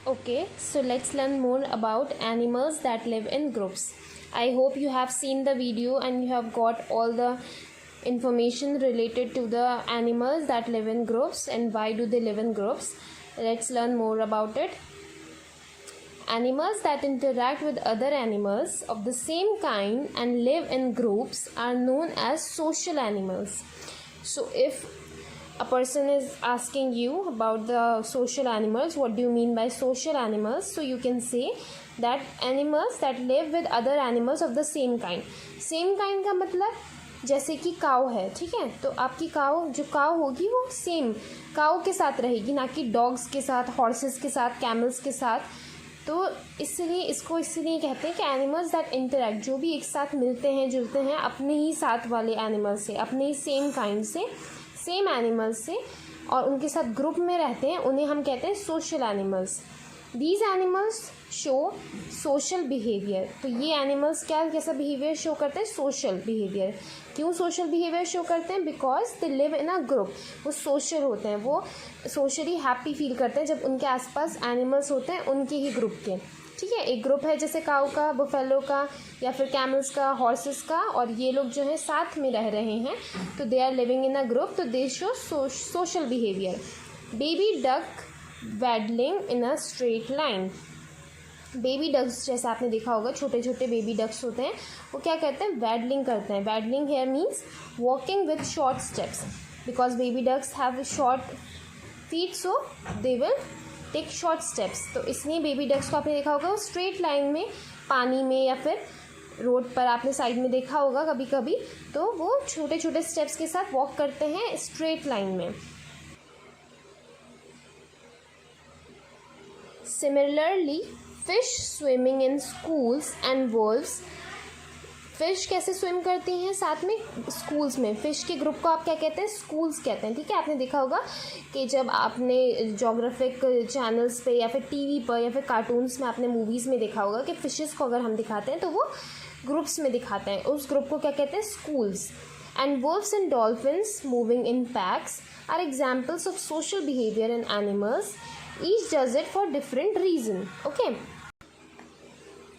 Okay, so let's learn more about animals that live in groups. I hope you have seen the video and you have got all the information related to the animals that live in groups and why do they live in groups. Let's learn more about it. Animals that interact with other animals of the same kind and live in groups are known as social animals. So if a person is asking you about the social animals, what do you mean by social animals? So you can say that animals that live with other animals of the same kind. Same kind का मतलब जैसे कि काऊ है, ठीक है, तो आपकी काऊ जो काऊ होगी वो सेम काऊ के साथ रहेगी, ना कि डॉग्स के साथ, हॉर्सेस के साथ, कैमल्स के साथ. तो इसलिए इसको इसलिए कहते हैं कि एनिमल्स दैट इंटरेक्ट, जो भी एक साथ मिलते हैं जुलते हैं अपने ही साथ वाले एनिमल से, अपने ही सेम काइंड से, सेम एनिमल्स से, और उनके साथ ग्रुप में रहते हैं, उन्हें हम कहते हैं social animals. These animals show social behaviour. तो ये एनिमल्स कैसा बिहेवियर शो करते हैं? Social behaviour. क्यों सोशल बिहेवियर शो करते हैं? Because they live in a group. वो सोशल होते हैं, वो सोशली हैप्पी फील करते हैं जब उनके आसपास एनिमल्स होते हैं उनके ही ग्रुप के. ठीक है, एक ग्रुप है जैसे काऊ का, बुफेलो का, या फिर कैमल्स का, हॉर्सेस का, और ये लोग जो है साथ में रह रहे हैं, तो they are living in a group, तो they show social behaviour. Baby duck waddling in a straight line. Baby ducks जैसे आपने देखा होगा, छोटे छोटे बेबी डक्स होते हैं, वो क्या करते हैं? वैडलिंग करते हैं. Waddling here means walking with short steps. Because baby ducks have short feet, so they will take short steps. तो इसलिए बेबी डक्स को आपने देखा होगा वो स्ट्रेट लाइन में, पानी में या फिर रोड पर आपने साइड में देखा होगा कभी कभी, तो वो छोटे छोटे स्टेप्स के साथ वॉक करते हैं स्ट्रेट लाइन में. Similarly fish swimming in schools and wolves. Fish कैसे स्विम करती हैं साथ में? स्कूल्स में. फ़िश के ग्रुप को आप क्या कहते हैं? स्कूल्स कहते हैं. ठीक है, आपने देखा होगा कि जब आपने जोग्राफिक चैनल्स पे या फिर टीवी पर या फिर कार्टून्स में, आपने मूवीज़ में देखा होगा कि फ़िशेस को अगर हम दिखाते हैं तो वो ग्रुप्स में दिखाते हैं. उस ग्रुप को क्या कहते हैं? Schools. And wolves and dolphins moving in packs are examples of social behaviour in animals. Each does it for different reason. Okay,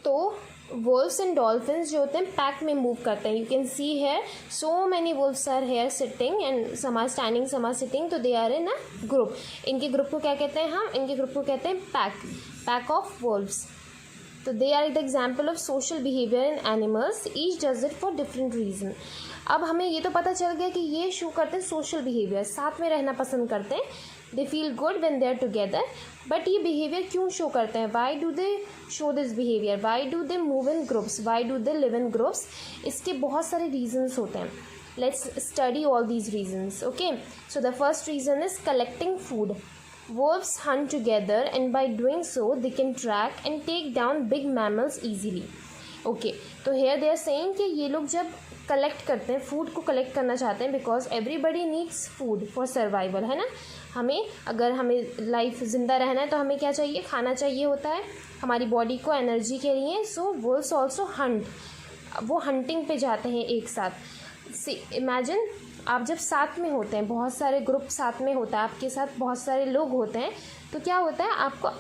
तो वुल्व्स एंड डॉल्फिन्स जो होते हैं पैक में मूव करते हैं. You can see here so many wolves are here sitting and some are standing, some are sitting, so they are in a group. इनके group को क्या कहते हैं? हम इनके ग्रुप को कहते हैं पैक ऑफ वुल्व्स. तो they are the example of social behaviour in animals. Each does it for different reason. अब हमें ये तो पता चल गया कि ये शो करते हैं सोशल बिहेवियर, साथ में रहना पसंद करते हैं. They feel good when they are together. But ये बिहेवियर क्यों शो करते हैं? Why do they show this behaviour? Why do they move in groups? Why do they live in groups? इसके बहुत सारे रीजन्स होते हैं. Let's study all these reasons. Okay, so the first reason is collecting food. Wolves hunt together and by doing so they can track and take down big mammals easily. Okay, तो here they are saying कि ये लोग जब collect करते हैं, food को collect करना चाहते हैं, because everybody needs food for survival, है ना. अगर हमें लाइफ ज़िंदा रहना है तो हमें क्या चाहिए? खाना चाहिए होता है हमारी बॉडी को एनर्जी के लिए. सो वुल्व्स ऑल्सो हंट. वो हंटिंग पे जाते हैं एक साथ. इमेजिन आप जब साथ में होते हैं, बहुत सारे ग्रुप साथ में होता है, आपके साथ बहुत सारे लोग होते हैं, तो क्या होता है? आपको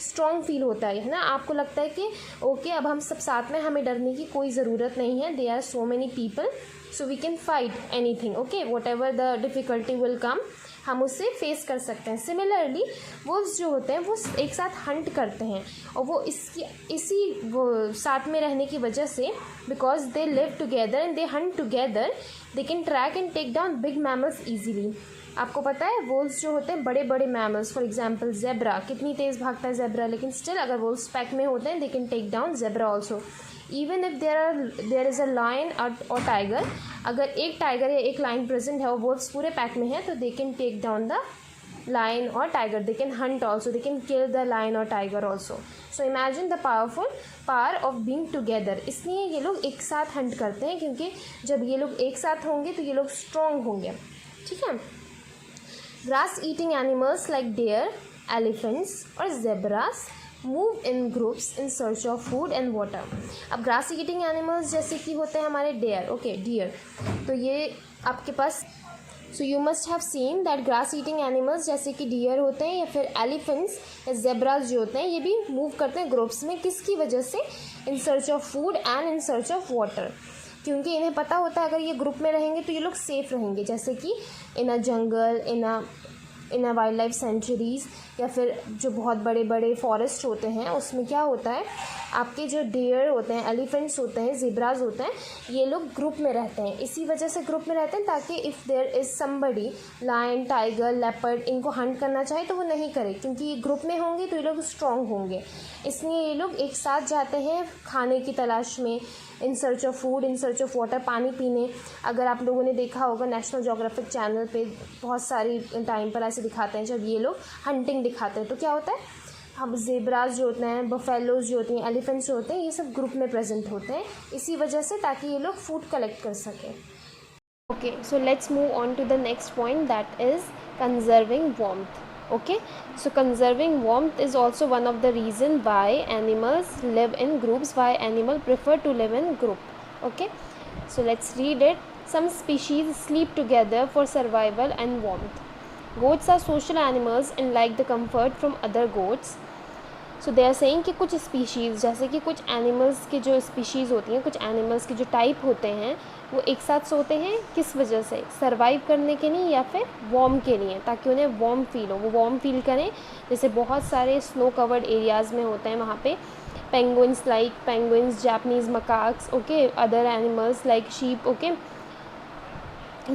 स्ट्रॉन्ग फील होता है ना. आपको लगता है कि ओके, अब हम सब साथ में, हमें डरने की कोई ज़रूरत नहीं है. There are so many people, so we can fight anything. Okay, whatever the difficulty will come, हम उससे फेस कर सकते हैं. सिमिलरली वुल्व्स जो होते हैं वो एक साथ हंट करते हैं, और वो इसी वो साथ में रहने की वजह से, because they live together and they hunt together, they can track and take down big mammals easily. आपको पता है वुल्व्स जो होते हैं बड़े बड़े मैमल्स, फॉर एग्जाम्पल ज़ेब्रा, कितनी तेज़ भागता है ज़ेब्रा, लेकिन स्टिल अगर वुल्व्स पैक में होते हैं they can take down zebra also. Even if there is a lion और टाइगर, अगर एक टाइगर या एक लायन प्रेजेंट है और वुल्व्स पूरे पैक में है, तो they can take down the lion और tiger. They can hunt also, they can kill the lion और tiger also. So imagine the power of being together. इसलिए ये लोग एक साथ हंट करते हैं, क्योंकि जब ये लोग एक साथ होंगे तो ये लोग स्ट्रॉन्ग होंगे. ठीक है. Grass eating animals like deer, elephants और zebras move in groups in search of food and water. अब ग्रास ईटिंग एनिमल्स जैसे कि होते हैं हमारे डेयर. ओके, डियर, तो ये आपके पास so you must have seen that grass eating animals जैसे कि डियर होते हैं या फिर एलिफेंट्स या जेब्रास जो होते हैं ये भी मूव करते हैं ग्रुप्स में। किसकी वजह से? इन search of food and in search of water, क्योंकि इन्हें पता होता है अगर ये ग्रुप में रहेंगे तो ये लोग सेफ़ रहेंगे, जैसे कि इन अ जंगल, इन अ वाइल्ड लाइफ सेंचुरीज़ या फिर जो बहुत बड़े बड़े फॉरेस्ट होते हैं उसमें क्या होता है, आपके जो डियर होते हैं, एलिफेंट्स होते हैं, ज़ेब्रास होते हैं, ये लोग ग्रुप में रहते हैं। इसी वजह से ग्रुप में रहते हैं ताकि if there is somebody, lion, tiger, leopard, इनको हंट करना चाहे तो वो नहीं करे, क्योंकि ये ग्रुप में होंगे तो ये लोग स्ट्रॉन्ग होंगे। इसलिए ये लोग एक साथ जाते हैं खाने की तलाश में, इन search of food, in search of water, पानी पीने। अगर आप लोगों ने देखा होगा नेशनल ज्योग्राफिक चैनल पे बहुत सारी टाइम पर ऐसे दिखाते हैं जब ये लोग हंटिंग दिखाते हैं तो क्या होता है, हम ज़ेब्रास जो होते हैं, बफेलोज जो होती हैं, एलिफेंट्स जो होते हैं, ये सब ग्रुप में प्रेजेंट होते हैं इसी वजह से, ताकि ये लोग फूड कलेक्ट कर सकें। Okay, so let's move on to the next point, that is conserving warmth. Okay, so conserving warmth is also one of the reason why animals live in groups, why animal prefer to live in group. Okay, so let's read it. Some species sleep together for survival and warmth. Goats are social animals and like the comfort from other goats. So they are saying कि कुछ species, जैसे कि कुछ animals की जो species होती हैं, कुछ एनिमल्स के जो टाइप होते हैं वो एक साथ सोते हैं, किस वजह से? सर्वाइव करने के लिए या फिर वार्म के लिए, ताकि उन्हें वार्म फील हो, वो वार्म फील करें। जैसे बहुत सारे स्नो कवर्ड एरियाज़ में होते हैं, वहाँ पे penguins, like penguins, Japanese macaques, okay, other animals like sheep, okay,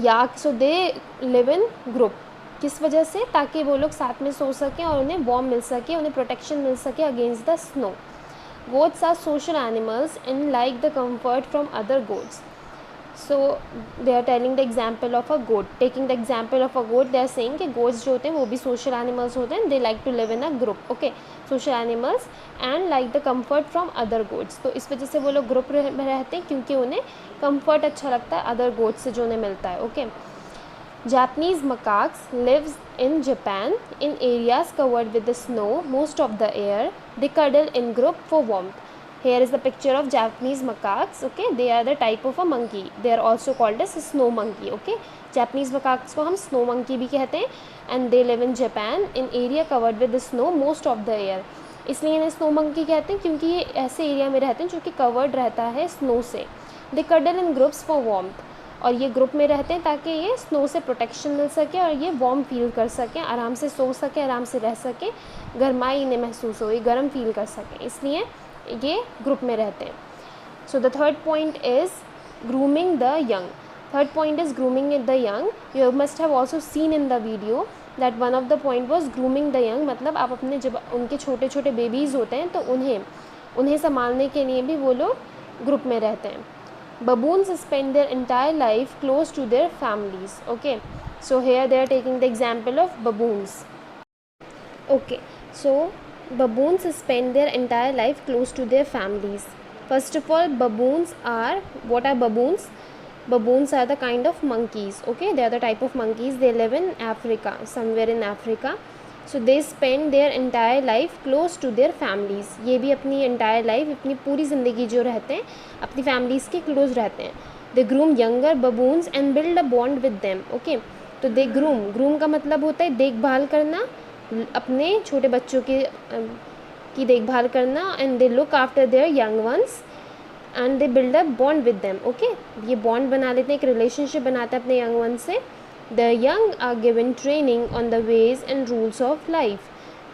yak, so they live in group. किस वजह से? ताकि वो लोग साथ में सो सकें और उन्हें वार्म मिल सके, उन्हें प्रोटेक्शन मिल सके against the snow. Goats are social animals and like the comfort from other goats. So they are telling the example of a goat, taking the example of a goat, they are saying कि goats जो होते हैं वो भी social animals होते हैं, they like to live in a group, okay, social animals and like the comfort from other goats. तो इस वजह से वो लोग ग्रुप में रहते हैं क्योंकि उन्हें कंफर्ट अच्छा लगता है अदर गोट्स से जो उन्हें मिलता है, okay. Japanese macaques lives in Japan in areas covered with the snow most of the year. They cuddle in group for warmth. Here is the picture of Japanese macaques. Okay, they are the type of a monkey. They are also called as snow monkey. Okay, Japanese macaques को हम snow monkey भी कहते हैं, and they live in Japan in area covered with the snow most of the year. इसलिए इन्हें snow monkey कहते हैं क्योंकि ये ऐसे एरिया में रहते हैं जो कि covered रहता है snow से। They cuddle in groups for warmth. और ये ग्रुप में रहते हैं ताकि ये स्नो से प्रोटेक्शन मिल सके और ये वार्म फील कर सकें, आराम से सो सके, आराम से रह सके, गर्माई इन्हें महसूस हो, ये गर्म फील कर सकें, इसलिए ये ग्रुप में रहते हैं। So the third point is grooming the young. Third point is grooming the young. You must have also seen in the video that one of the point was grooming the young, मतलब आप अपने जब उनके छोटे छोटे babies होते हैं तो उन्हें संभालने के लिए भी वो लोग ग्रुप में रहते हैं। Baboons spend their entire life close to their families. Okay, so here they are taking the example of baboons. Okay, so baboons spend their entire life close to their families. First of all, what are baboons? Baboons are the kind of monkeys. Okay, they are the type of monkeys. They live in Africa, somewhere in Africa. So they spend their entire life close to their families. ये भी अपनी entire life, अपनी पूरी ज़िंदगी जो रहते हैं अपनी फैमिलीज़ के क्लोज रहते हैं। They groom younger baboons and build a bond with them. Okay, तो दे ग्रूम का मतलब होता है देखभाल करना, अपने छोटे बच्चों की देखभाल करना, and they look after their young ones and they build a bond with them. Okay, ये बॉन्ड बना लेते हैं, एक रिलेशनशिप बनाते हैं अपने यंग वंस से। The young are given training on the ways and rules of life.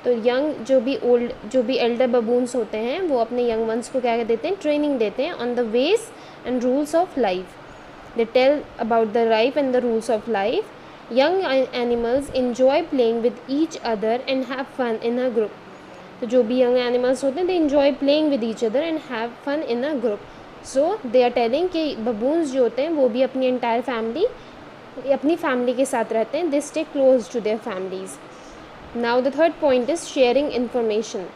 तो यंग जो भी एल्डर बबून्स होते हैं वो अपने यंग वंस को क्या देते हैं? ट्रेनिंग देते हैं on the ways and rules of life. They tell about the life and the rules of life. Young animals enjoy playing with each other and have fun in a group. तो जो भी young animals होते हैं they enjoy playing with each other and have fun in a group. So they are telling कि baboons जो होते हैं वो भी अपनी एंटायर फैमिली, अपनी फैमिली के साथ रहते हैं। They stay close to their families. Now the third point is sharing information.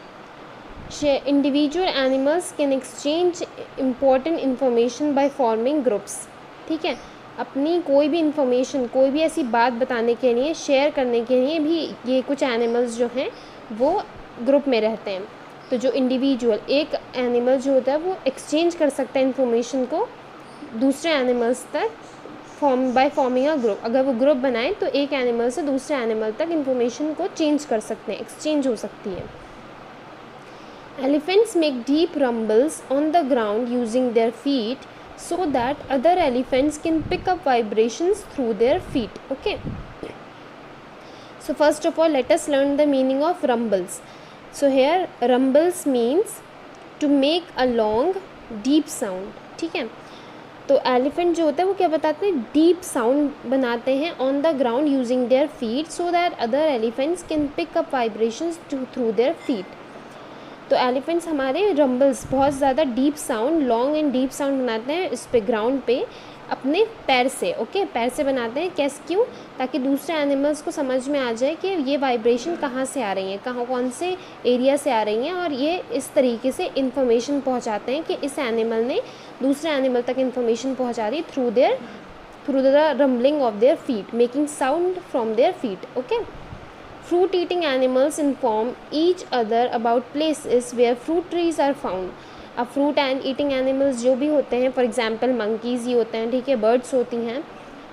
Individual animals can exchange important information by forming groups. ठीक है, अपनी कोई भी इंफॉर्मेशन, कोई भी ऐसी बात बताने के लिए, शेयर करने के लिए भी ये कुछ एनिमल्स जो हैं वो ग्रुप में रहते हैं। तो जो इंडिविजुअल एक एनिमल जो होता है वो एक्सचेंज कर सकता है इन्फॉर्मेशन को दूसरे एनिमल्स तक फॉर्मिंग अ ग्रुप, अगर वो ग्रुप बनाए तो एक एनिमल से दूसरे एनिमल तक इंफॉर्मेशन को चेंज कर सकते हैं, एक्सचेंज हो सकती है। Elephants make deep rumbles on the ground using their feet so that other elephants can pick up vibrations through their feet. Okay, so first of all let us learn the meaning of rumbles. So here rumbles means to make a long deep sound. ठीक है, तो elephant जो होता है वो क्या बताते हैं, डीप साउंड बनाते हैं on the ground using their feet so that other elephants can pick up vibrations through their feet. तो एलिफेंट्स हमारे रंबल्स, बहुत ज़्यादा deep sound, long and deep sound बनाते हैं इस पे ग्राउंड पे अपने पैर से। ओके, पैर से बनाते हैं, कैसे, क्यों, ताकि दूसरे एनिमल्स को समझ में आ जाए कि ये वाइब्रेशन कहाँ से आ रही है, कौन से एरिया से आ रही हैं, और ये इस तरीके से इन्फॉर्मेशन पहुँचाते हैं कि इस एनिमल ने दूसरे एनिमल तक इन्फॉर्मेशन पहुँचा रही through the rumbling of their feet, making sound from their feet. Okay, fruit eating animals inform each other about places where fruit trees are found. अब फ्रूट एंड ईटिंग एनिमल्स जो भी होते हैं, for example monkeys ही होते हैं, ठीक है, birds होती हैं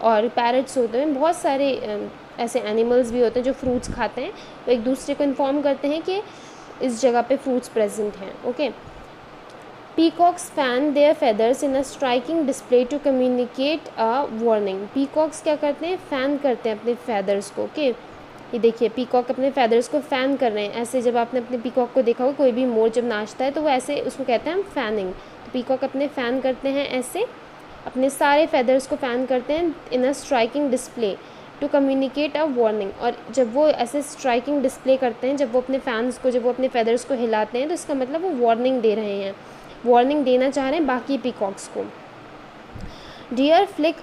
और पैरट्स होते हैं, बहुत सारे ऐसे एनिमल्स भी होते हैं जो फ्रूट्स खाते हैं, तो एक दूसरे को इन्फॉर्म करते हैं कि इस जगह पे फ्रूट्स प्रेजेंट हैं। Okay, peacocks fan their feathers in a striking display to communicate a warning. Peacocks क्या करते हैं, फ़ैन करते हैं अपने फेदर्स को। ओके, ये देखिए पीकॉक अपने फेदर्स को फ़ैन कर रहे हैं, ऐसे जब आपने अपने पीकॉक को देखा हो, कोई भी मोर जब नाचता है तो वो ऐसे, उसको कहते हैं हम फैनिंग। तो पीकॉक अपने फ़ैन करते हैं, ऐसे अपने सारे फेदर्स को फ़ैन करते हैं in a striking display to communicate a warning. और जब वो ऐसे स्ट्राइकिंग डिस्प्ले करते हैं, जब वो अपने फैंस को, जब वो अपने फेदर्स को हिलाते हैं, तो इसका मतलब वो वार्निंग दे रहे हैं, वार्निंग देना चाह रहे हैं बाकी पीकॉक्स को। Deer flick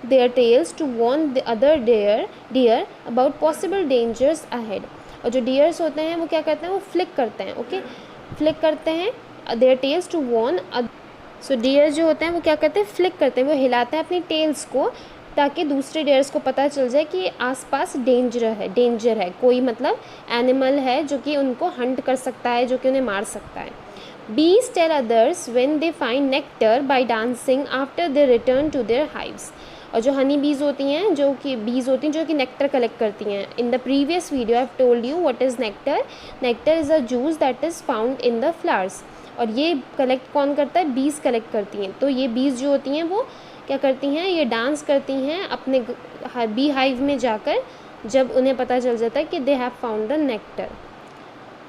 their tails to warn the other deer about possible dangers ahead. और जो डियर्स होते हैं वो क्या करते हैं, वो फ्लिक करते हैं। ओके, फ्लिक करते हैं their tails to warn। So dears जो होते हैं वो क्या करते हैं, फ्लिक करते हैं, वो हिलाते हैं अपनी टेल्स को ताकि दूसरे डियर्स को पता चल जाए कि आसपास डेंजर है, कोई मतलब एनिमल है जो कि उनको हंट कर सकता है, जो कि उन्हें मार सकता है। Bees tell others when they find nectar by dancing after they return to their hives. और जो हनी बीज होती हैं, जो कि नेक्टर कलेक्ट करती हैं। In the previous video I have told you what is nectar. Nectar is a juice that is found in the flowers. और ये कलेक्ट कौन करता है, बीज कलेक्ट करती हैं। तो ये बीज जो होती हैं वो क्या करती हैं, ये डांस करती हैं अपने बी हाइव में जाकर, जब उन्हें पता चल जाता है कि they have found the nectar.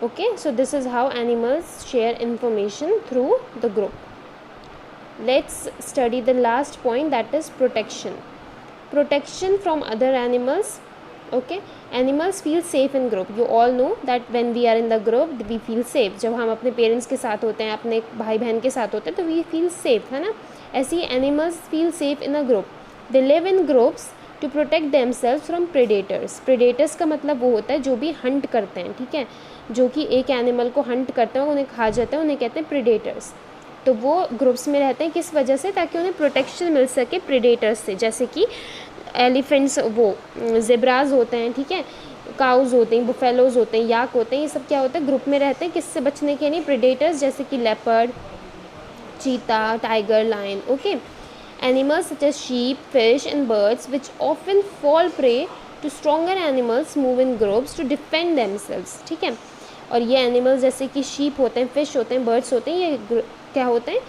Okay, so this is how animals share information through the group. Let's study the last point, that is protection. Protection from other animals. Okay, animals feel safe in group. You all know that when we are in the group we feel safe. जब हम अपने parents के साथ होते हैं, अपने भाई बहन के साथ होते हैं, तो we feel safe, है ना। ऐसे ही animals feel safe in a group. They live in groups to protect themselves from predators. Predators का मतलब वो होता है जो भी हंट करते हैं, ठीक है, जो कि एक एनिमल को हंट करते हैं, उन्हें खा जाते हैं, उन्हें कहते हैं प्रेडेटर्स। तो वो ग्रुप्स में रहते हैं किस वजह से, ताकि उन्हें प्रोटेक्शन मिल सके प्रेडेटर्स से। जैसे कि एलिफेंट्स, वो ज़ेब्राज होते हैं, ठीक है, काउज होते हैं, बुफेलोज होते हैं, याक होते हैं, ये सब क्या होता है, ग्रुप में रहते हैं किससे बचने के लिए, प्रेडेटर्स, जैसे कि लेपर्ड, चीता, tiger, lion. Okay, animals such as sheep, fish and birds which often fall prey to stronger animals move in groups to defend themselves. ठीक है, और ये एनिमल्स जैसे कि शीप होते हैं, फिश होते हैं, बर्ड्स होते हैं, ये क्या होते हैं,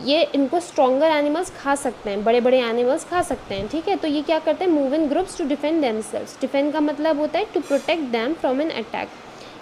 ये इनको स्ट्रॉन्गर एनिमल्स खा सकते हैं, बड़े बड़े एनिमल्स खा सकते हैं। ठीक है, तो ये क्या करते हैं, move in groups to defend themselves. Defend का मतलब होता है to protect them from an attack.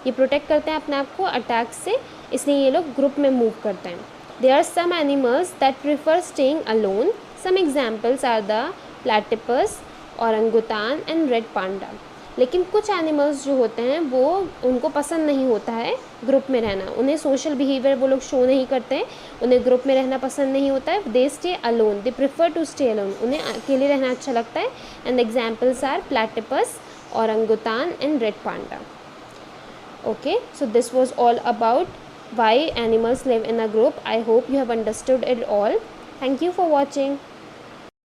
ये प्रोटेक्ट करते हैं अपने आप को अटैक से, इसलिए ये लोग ग्रुप में मूव करते हैं। There are some animals that prefer staying alone. Some examples are the platypus, orangutan and red panda. लेकिन कुछ एनिमल्स जो होते हैं वो, उनको पसंद नहीं होता है ग्रुप में रहना, उन्हें सोशल बिहेवियर वो लोग शो नहीं करते हैं, उन्हें ग्रुप में रहना पसंद नहीं होता है। They stay alone, they prefer to stay alone, उन्हें अकेले रहना अच्छा लगता है। And examples are platypus, orangutan and red panda. Okay, so this was all about why animals live in a group. I hope you have understood it all. Thank you for watching.